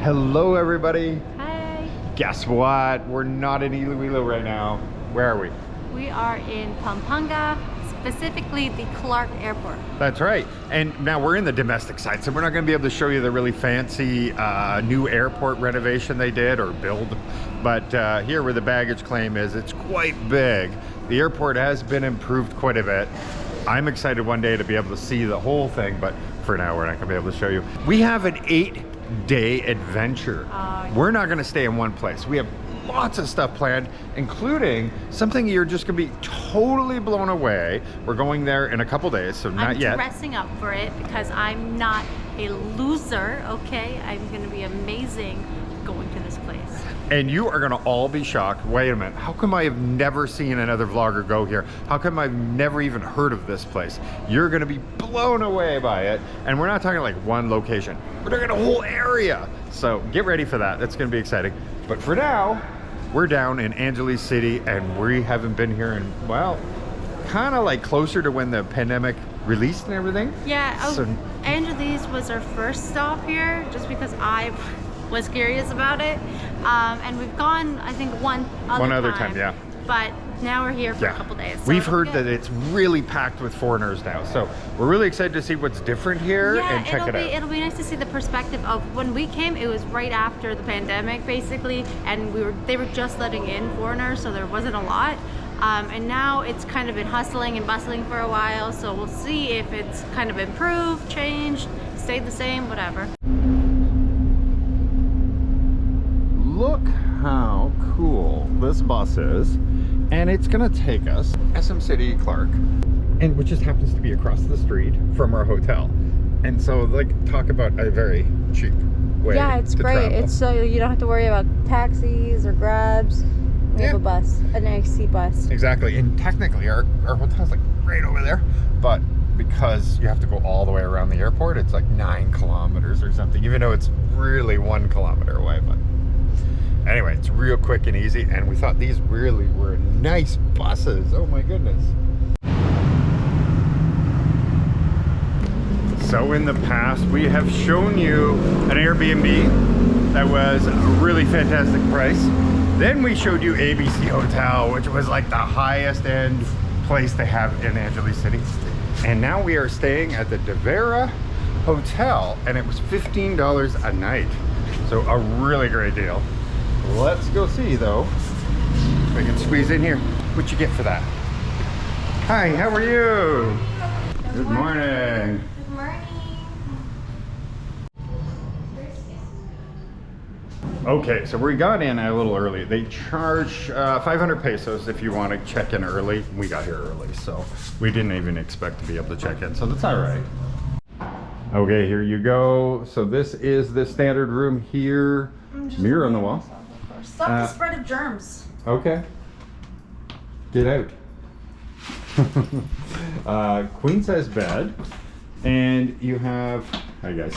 Hello everybody. Hi. Guess what? We're not in Iloilo right now. Where are we? We are in Pampanga, specifically the Clark Airport. That's right. And now we're in the domestic side, so we're not going to be able to show you the really fancy new airport renovation they did or build. But here where the baggage claim is, it's quite big. The airport has been improved quite a bit. I'm excited one day to be able to see the whole thing, but for now we're not going to be able to show you. We have an 8-day adventure. We're not going to stay in one place. We have lots of stuff planned, including something you're just going to be totally blown away. We're going there in a couple days, so not yet. I'm dressing up for it because I'm not a loser, okay? I'm going to be amazing going to this place. And you are gonna all be shocked. Wait a minute, how come I have never seen another vlogger go here? How come I've never even heard of this place? You're gonna be blown away by it. And we're not talking like one location. We're talking a whole area. So get ready for that. That's gonna be exciting. But for now, we're down in Angeles City and we haven't been here in, well, kind of like closer to when the pandemic released and everything. Yeah, Angeles was our first stop here just because I was curious about it, and we've gone I think one other time, yeah, but now we're here for a couple days, so we've heard that it's really packed with foreigners now, so we're really excited to see what's different here and check it out. It'll be nice to see the perspective of when we came. It was right after the pandemic basically, and they were just letting in foreigners, so there wasn't a lot, and now it's kind of been hustling and bustling for a while, so we'll see if it's kind of improved, changed, stayed the same, whatever. Look how cool this bus is, and it's gonna take us SM City Clark, and which just happens to be across the street from our hotel. And so, like, talk about a very cheap way. Yeah, it's great. Travel. It's so you don't have to worry about taxis or grabs. We have a bus, an AC bus. Exactly, and technically our hotel's like right over there, but because you have to go all the way around the airport, it's like 9 kilometers or something, even though it's really 1 kilometer away. But anyway, it's real quick and easy, and we thought these really were nice buses. Oh my goodness. So in the past, we have shown you an Airbnb that was a really fantastic price. Then we showed you ABC Hotel, which was like the highest end place they have in Angeles City. And now we are staying at the Devera Hotel, and it was $15 a night. So a really great deal. Let's go see though if I can squeeze in here. What'd you get for that? Hi, how are you? Good morning. Good morning. Okay, so we got in a little early. They charge 500 pesos if you want to check in early. We got here early, so we didn't even expect to be able to check in, so that's all right. Okay, here you go. So this is the standard room here. Mirror on the wall. Stop the spread of germs. Okay. Get out. Queen size bed. And you have, hi guys.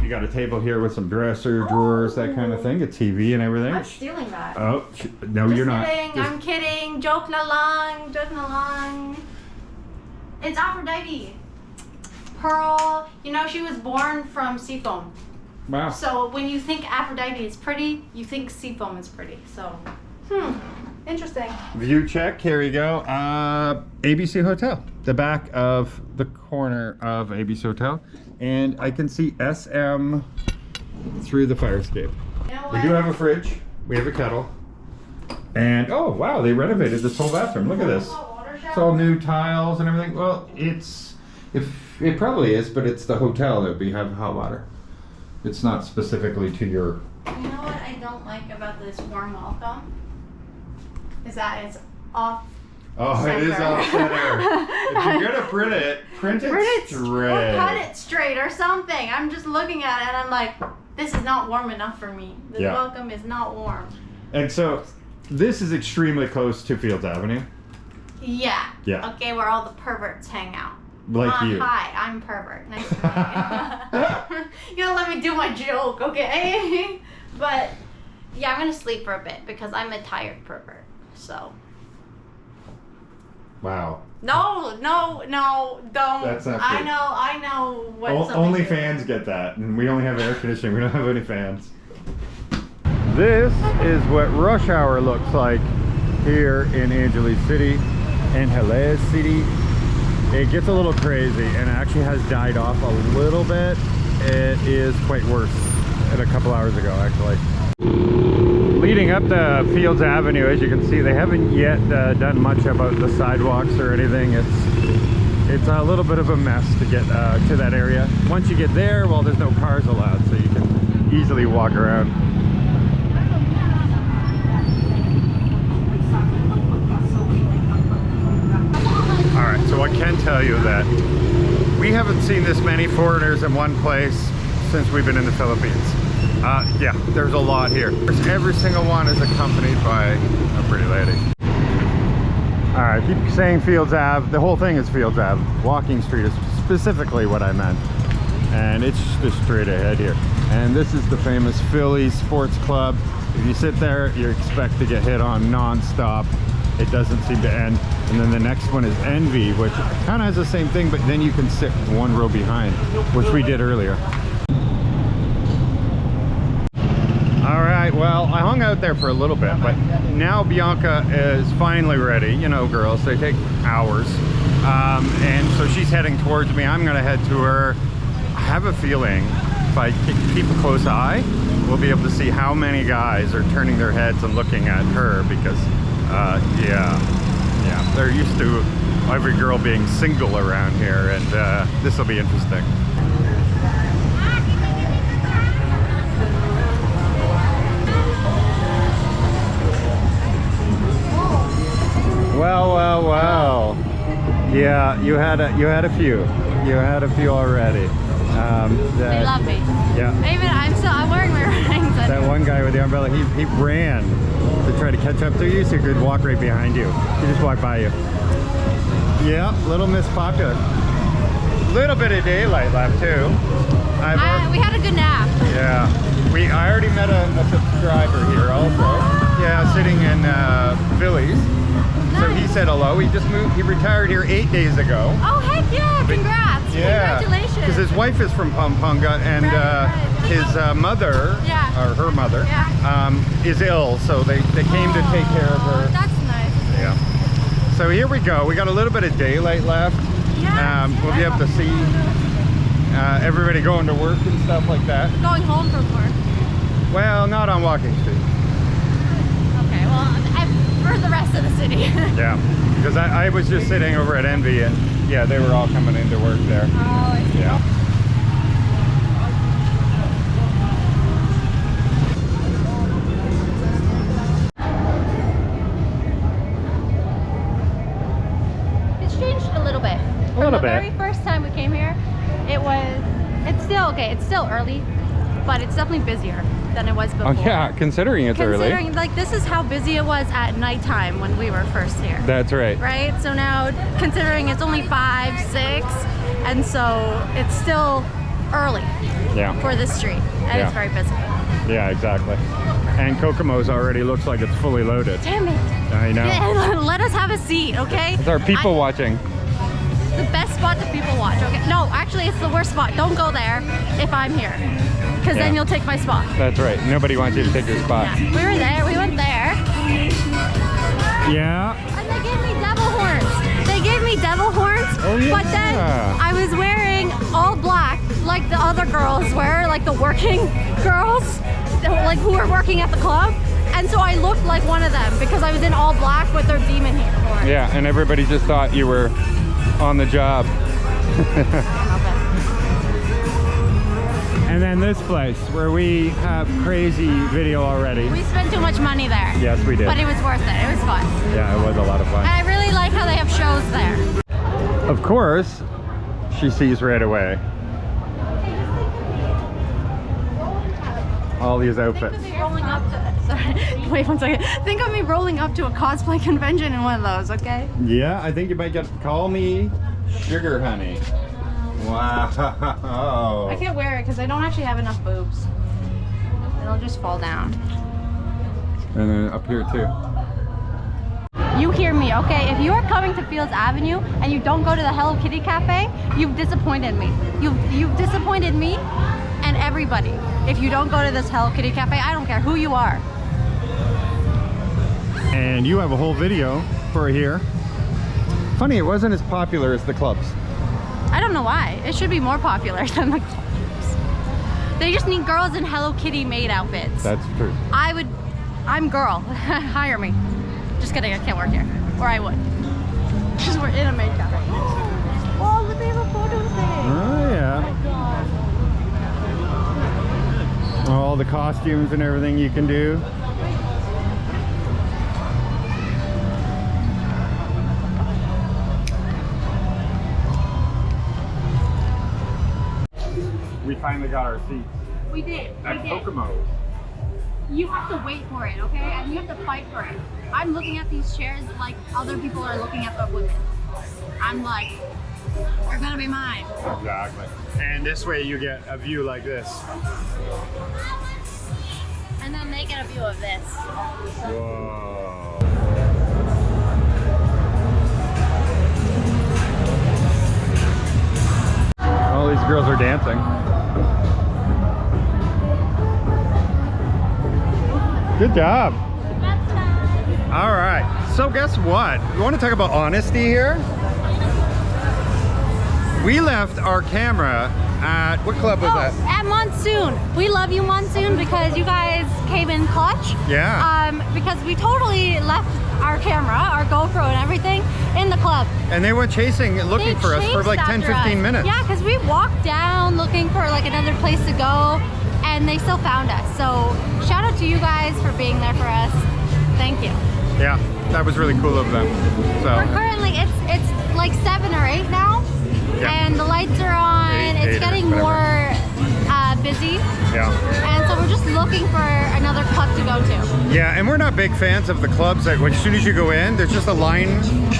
You got a table here with some dresser, drawers, that kind of thing. A TV and everything. I'm stealing that. Oh, no, you're not. I'm kidding. Joke na lang. Joke na lang. It's Aphrodite. Pearl. You know, she was born from seafoam. Wow. So when you think Aphrodite is pretty, you think seafoam is pretty. So, interesting. View check, here you go. ABC Hotel, the back of the corner of ABC Hotel. And I can see SM through the fire escape. You know we do have a fridge, we have a kettle. And oh wow, they renovated this whole bathroom. Look at this. It's all new tiles and everything. Well, it probably is, but it's the hotel that we have hot water. It's not specifically to your... You know what I don't like about this warm welcome? Is that it's off center. It is off center. If you're gonna print it straight. Or cut it straight or something. I'm just looking at it and I'm like, this is not warm enough for me. This welcome is not warm. And so, this is extremely close to Fields Avenue. Yeah. Yeah. Okay, where all the perverts hang out. Like you. Hi, I'm pervert. Nice to meet you. You gotta let me do my joke, okay? But yeah, I'm gonna sleep for a bit because I'm a tired pervert. So Wow. No, don't. That's not true. I know what. Only fans get that, and we only have air conditioning. We don't have any fans. This is what rush hour looks like here in Angeles City, Angeles City. It gets a little crazy, and it actually has died off a little bit. It is quite worse than a couple hours ago, actually. Leading up to Fields Avenue, as you can see, they haven't yet done much about the sidewalks or anything. It's a little bit of a mess to get to that area. Once you get there, well, there's no cars allowed, so you can easily walk around. All right, so I can tell you that we haven't seen this many foreigners in one place since we've been in the Philippines. Yeah, there's a lot here. Every single one is accompanied by a pretty lady. All right, I keep saying Fields Ave. The whole thing is Fields Ave. Walking Street is specifically what I meant. And it's just straight ahead here. And this is the famous Phillies Sports Club. If you sit there, you expect to get hit on non-stop. It doesn't seem to end. And then the next one is Envy, which kind of has the same thing, but then you can sit one row behind, which we did earlier. All right, well, I hung out there for a little bit, but now Bianca is finally ready. You know, girls, they take hours. And so she's heading towards me. I'm gonna head to her. I have a feeling if I keep a close eye, we'll be able to see how many guys are turning their heads and looking at her because, yeah, they're used to every girl being single around here, and this will be interesting. Well. Yeah, you had a few. You had a few already. They love me. Yeah. I'm wearing my rings. That one guy with the umbrella, he ran to try to catch up to you so he could walk right behind you. He just walked by you. Yeah, little Miss Popular. Little bit of daylight left too. We had a good nap. Yeah. I already met a subscriber here also. Yeah, sitting in Phillies. Nice. So he said hello. He just moved. He retired here 8 days ago. Oh heck yeah! Congrats! Yeah. Congratulations! Because his wife is from Pampanga, and his mother, or her mother, is ill. So they came to take care of her. That's nice. Yeah. So here we go. We got a little bit of daylight left. Yeah. We'll be able to see everybody going to work and stuff like that. Going home from work. Well, not on Walking Street. Okay, well, for the rest of the city. Yeah, because I was just sitting over at Envy, and yeah, they were all coming into work there. Oh, I see. Yeah. It's changed a little bit. From the very first time we came here, it's still early, but it's definitely busier than it was before. Oh yeah, considering it's early. Considering, like, this is how busy it was at nighttime when we were first here. That's right. Right? So now, considering it's only 5, 6, and so it's still early for this street, and it's very busy. Yeah, exactly. And Kokomo's already looks like it's fully loaded. Damn it. I know. Yeah, let us have a seat, okay? It's our people watching. The best spot to people watch, okay? No, actually, it's the worst spot. Don't go there if I'm here, because then you'll take my spot. That's right. Nobody wants you to take your spot. Yeah. We were there. We went there. Yeah. And they gave me devil horns. Oh, yeah. But then I was wearing all black, like the other girls wear, like the working girls, like who were working at the club. And so I looked like one of them because I was in all black with their demon horns. Yeah, and everybody just thought you were on the job. And then this place where we have crazy video already. We spent too much money there. Yes, we did. But it was worth it. It was fun. Yeah, it was a lot of fun. And I really like how they have shows there. Of course, she sees right away. All these outfits. Think of me rolling up to, sorry, wait 1 second. Think of me rolling up to a cosplay convention in one of those, okay? Yeah, I think you might get, call me Sugar Honey. Wow. I can't wear it because I don't actually have enough boobs. It'll just fall down. And then up here too. You hear me, okay? If you are coming to Fields Avenue and you don't go to the Hello Kitty Cafe, you've disappointed me. You've disappointed me and everybody. If you don't go to this Hello Kitty Cafe, I don't care who you are. And you have a whole video for here. Funny, it wasn't as popular as the clubs. I don't know why. It should be more popular than the clubs. They just need girls in Hello Kitty maid outfits. That's true. I'm girl. Hire me. Just kidding, I can't work here. Or I would. Because we're in a maid cafe. Oh, look, they have a photo thing. Oh, yeah. Oh my god. All the costumes and everything you can do. We finally got our seats We did. at Kokomo. You have to wait for it, okay? And you have to fight for it. I'm looking at these chairs like other people are looking at the women. I'm like, they're gonna be mine. Exactly. And this way you get a view like this. And then they get a view of this. Whoa. All these girls are dancing. Good job. All right. So guess what? You want to talk about honesty here? We left our camera at, what club was that? At Monsoon. We love you, Monsoon, because you guys came in clutch. Yeah. Because we totally left our camera, our GoPro and everything in the club. And they went chasing, looking for us for like 10, 15 minutes. Yeah, because we walked down looking for like another place to go and they still found us. So shout out to you guys for being there for us. Thank you. Yeah, that was really cool of them. So We're currently, it's like 7 or 8 now. Yeah. And the lights are on. It's Eight or getting more busy. yeah. And so we're just looking for another club to go to. Yeah, and we're not big fans of the clubs that as soon as you go in, there's just a line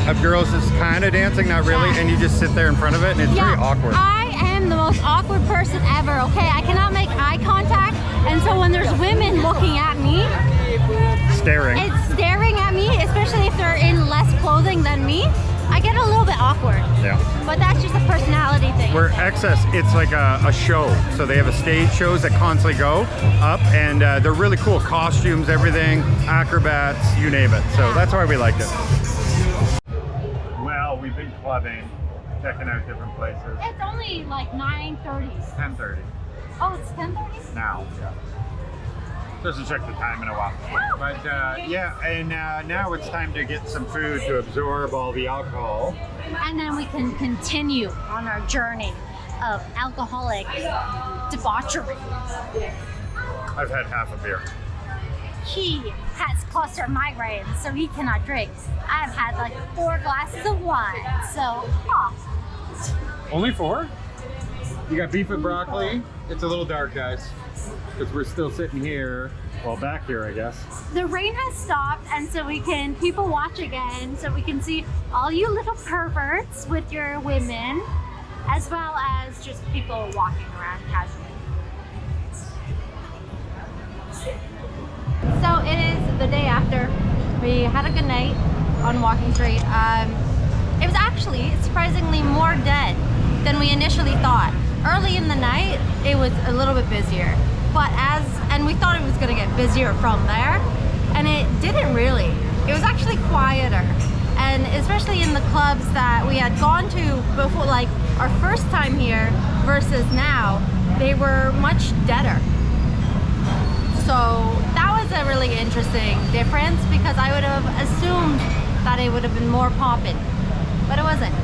of girls that's kind of dancing, not really, and you just sit there in front of it and it's very awkward. I am the most awkward person ever, okay? I cannot make eye contact, and so when there's women looking at me, Staring. it's staring at me, especially if they're in less clothing than me. I get a little bit awkward. Yeah. But that's just a personality thing. We're Excess, it's like a show. So they have a stage shows that constantly go up and they're really cool. Costumes, everything, acrobats, you name it. So that's why we liked it. Well, we've been clubbing, checking out different places. It's only like 9:30. 10:30 Oh, it's 10:30? now. Yeah. Doesn't check the time in a while. But yeah, and now it's time to get some food to absorb all the alcohol. And then we can continue on our journey of alcoholic debauchery. I've had half a beer. He has cluster migraines, so he cannot drink. I've had like 4 glasses of wine, so Only 4? You got beef with broccoli. It's a little dark, guys, because we're still sitting here. Well, back here, I guess. The rain has stopped, and so we can people watch again, so we can see all you little perverts with your women, as well as just people walking around casually. So it is the day after. We had a good night on Walking Street. It was actually surprisingly more dead than we initially thought. Early in the night, it was a little bit busier, and we thought it was gonna get busier from there, and it didn't really. It was actually quieter, and especially in the clubs that we had gone to before, like our first time here versus now, they were much deader. So that was a really interesting difference, because I would have assumed that it would have been more poppin', but it wasn't.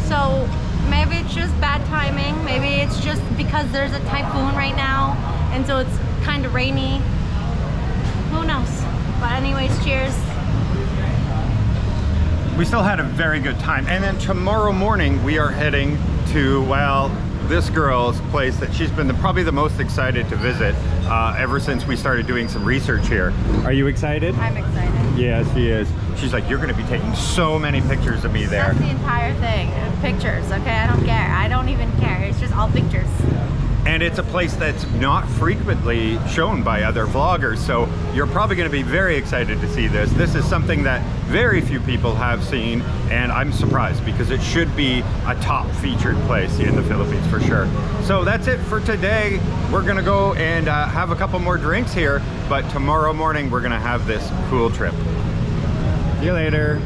So maybe it's just bad timing. Maybe it's just because there's a typhoon right now, and so it's kind of rainy. Who knows? But anyways, cheers. We still had a very good time. And then tomorrow morning, we are heading to, well, this girl's place that she's been probably the most excited to visit ever since we started doing some research here. Are you excited? I'm excited. Yes, she is. She's like, you're gonna be taking so many pictures of me there. That's the entire thing. Pictures, okay? I don't care. I don't even care. It's just all pictures. And it's a place that's not frequently shown by other vloggers, so you're probably going to be very excited to see this. This is something that very few people have seen, and I'm surprised because it should be a top featured place in the Philippines for sure. So that's it for today. We're going to go and have a couple more drinks here, but tomorrow morning we're going to have this cool trip. See you later.